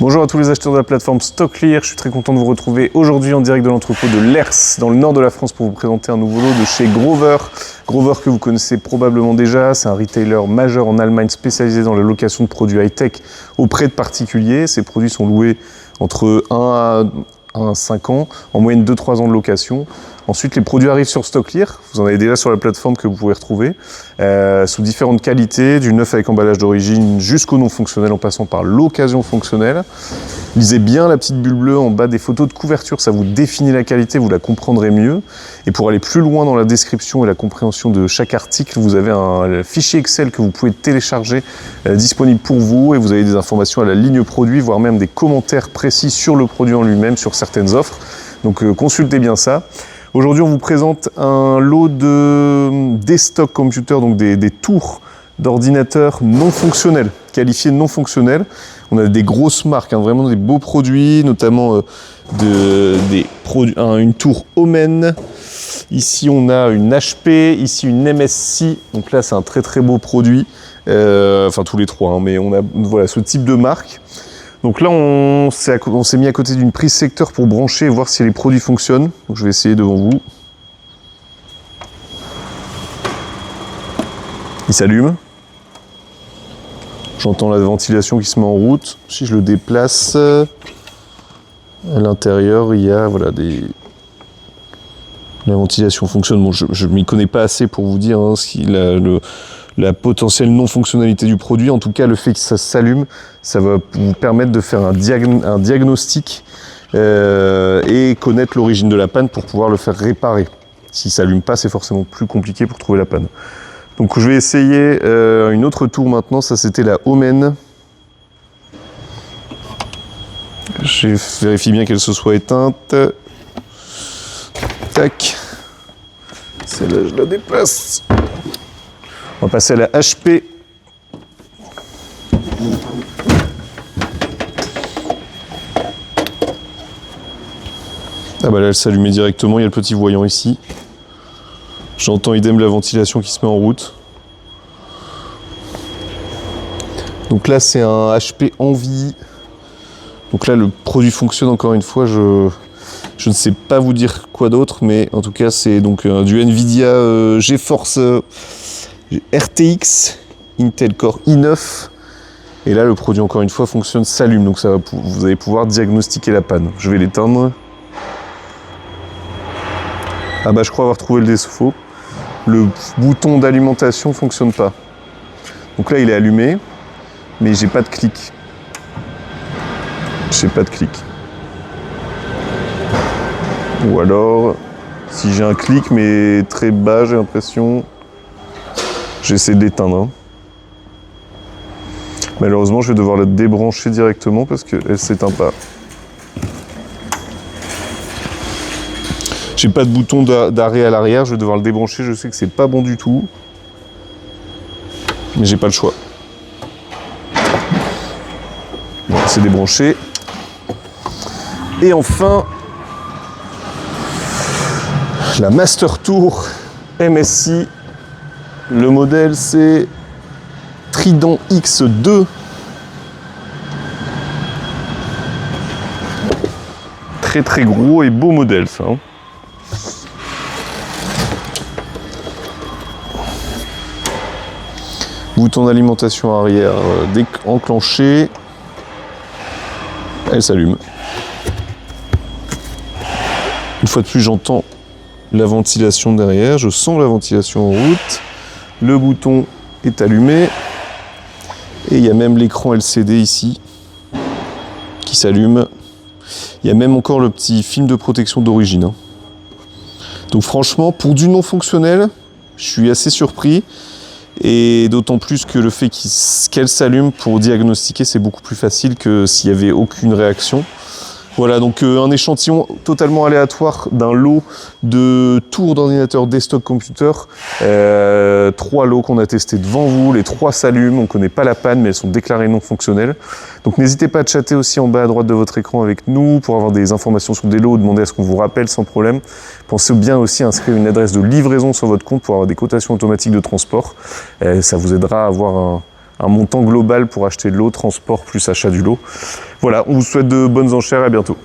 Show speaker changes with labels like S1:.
S1: Bonjour à tous les acheteurs de la plateforme StockClear, je suis très content de vous retrouver aujourd'hui en direct de l'entrepôt de Lers, dans le nord de la France, pour vous présenter un nouveau lot de chez Grover. Grover que vous connaissez probablement déjà, c'est un retailer majeur en Allemagne spécialisé dans la location de produits high-tech auprès de particuliers. Ces produits sont loués entre 1 à 5 ans, en moyenne 2-3 ans de location. Ensuite, les produits arrivent sur StockClear, vous en avez déjà sur la plateforme que vous pouvez retrouver, sous différentes qualités, du neuf avec emballage d'origine jusqu'au non fonctionnel en passant par l'occasion fonctionnelle. Lisez bien la petite bulle bleue en bas des photos de couverture, ça vous définit la qualité, vous la comprendrez mieux. Et pour aller plus loin dans la description et la compréhension de chaque article, vous avez un fichier Excel que vous pouvez télécharger, disponible pour vous, et vous avez des informations à la ligne produit, voire même des commentaires précis sur le produit en lui-même, sur certaines offres. Donc consultez bien ça. Aujourd'hui, on vous présente un lot de desktop computer, donc des tours d'ordinateurs non fonctionnels, qualifiés non fonctionnels. On a des grosses marques, vraiment des beaux produits, notamment une tour Omen. Ici, on a une HP, ici une MSI. Donc là, c'est un très très beau produit. Enfin, tous les trois, mais on a voilà, ce type de marque. Donc là, on s'est mis à côté d'une prise secteur pour brancher et voir si les produits fonctionnent. Donc je vais essayer devant vous. Il s'allume. J'entends la ventilation qui se met en route. Si je le déplace, à l'intérieur, il y a voilà, la ventilation fonctionne. Bon, je ne m'y connais pas assez pour vous dire la potentielle non-fonctionnalité du produit. En tout cas, le fait que ça s'allume, ça va vous permettre de faire un diagnostic et connaître l'origine de la panne pour pouvoir le faire réparer. S'il ne s'allume pas, c'est forcément plus compliqué pour trouver la panne. Donc je vais essayer une autre tour maintenant, ça c'était la Omen. Je vérifie bien qu'elle se soit éteinte. Tac. Celle-là, je la déplace. On va passer à la HP. Ah bah là, elle s'allumait directement, il y a le petit voyant ici. J'entends idem la ventilation qui se met en route. Donc là, c'est un HP Envie. Donc là, le produit fonctionne encore une fois. Je ne sais pas vous dire quoi d'autre, mais en tout cas, c'est donc du Nvidia GeForce RTX Intel Core i9. Et là, le produit, encore une fois, fonctionne, s'allume. Donc vous allez pouvoir diagnostiquer la panne. Je vais l'éteindre. Ah bah, je crois avoir trouvé le défaut. Le bouton d'alimentation ne fonctionne pas. Donc là, il est allumé, mais j'ai pas de clic. J'ai pas de clic. Ou alors, si j'ai un clic, mais très bas, j'ai l'impression. J'essaie d'éteindre. Malheureusement, je vais devoir la débrancher directement parce qu'elle ne s'éteint pas. J'ai pas de bouton d'arrêt à l'arrière, je vais devoir le débrancher, je sais que c'est pas bon du tout. Mais j'ai pas le choix. Bon, c'est débranché. Et enfin, la Master Tour MSI. Le modèle, c'est Trident X2. Très très gros et beau modèle, ça. Bouton d'alimentation arrière enclenché. Elle s'allume. Une fois de plus, j'entends la ventilation derrière. Je sens la ventilation en route. Le bouton est allumé. Et il y a même l'écran LCD ici qui s'allume. Il y a même encore le petit film de protection d'origine. Donc franchement, pour du non fonctionnel, je suis assez surpris. Et d'autant plus que le fait qu'elle s'allume pour diagnostiquer, c'est beaucoup plus facile que s'il n'y avait aucune réaction. Voilà, donc un échantillon totalement aléatoire d'un lot de tours d'ordinateur desktop computer. 3 lots qu'on a testés devant vous, les 3 s'allument, on ne connaît pas la panne, mais elles sont déclarées non fonctionnelles. Donc n'hésitez pas à chatter aussi en bas à droite de votre écran avec nous pour avoir des informations sur des lots, demander à ce qu'on vous rappelle sans problème. Pensez bien aussi à inscrire une adresse de livraison sur votre compte pour avoir des cotations automatiques de transport. Ça vous aidera à avoir un montant global pour acheter de l'eau, transport plus achat du lot. Voilà, on vous souhaite de bonnes enchères, à bientôt.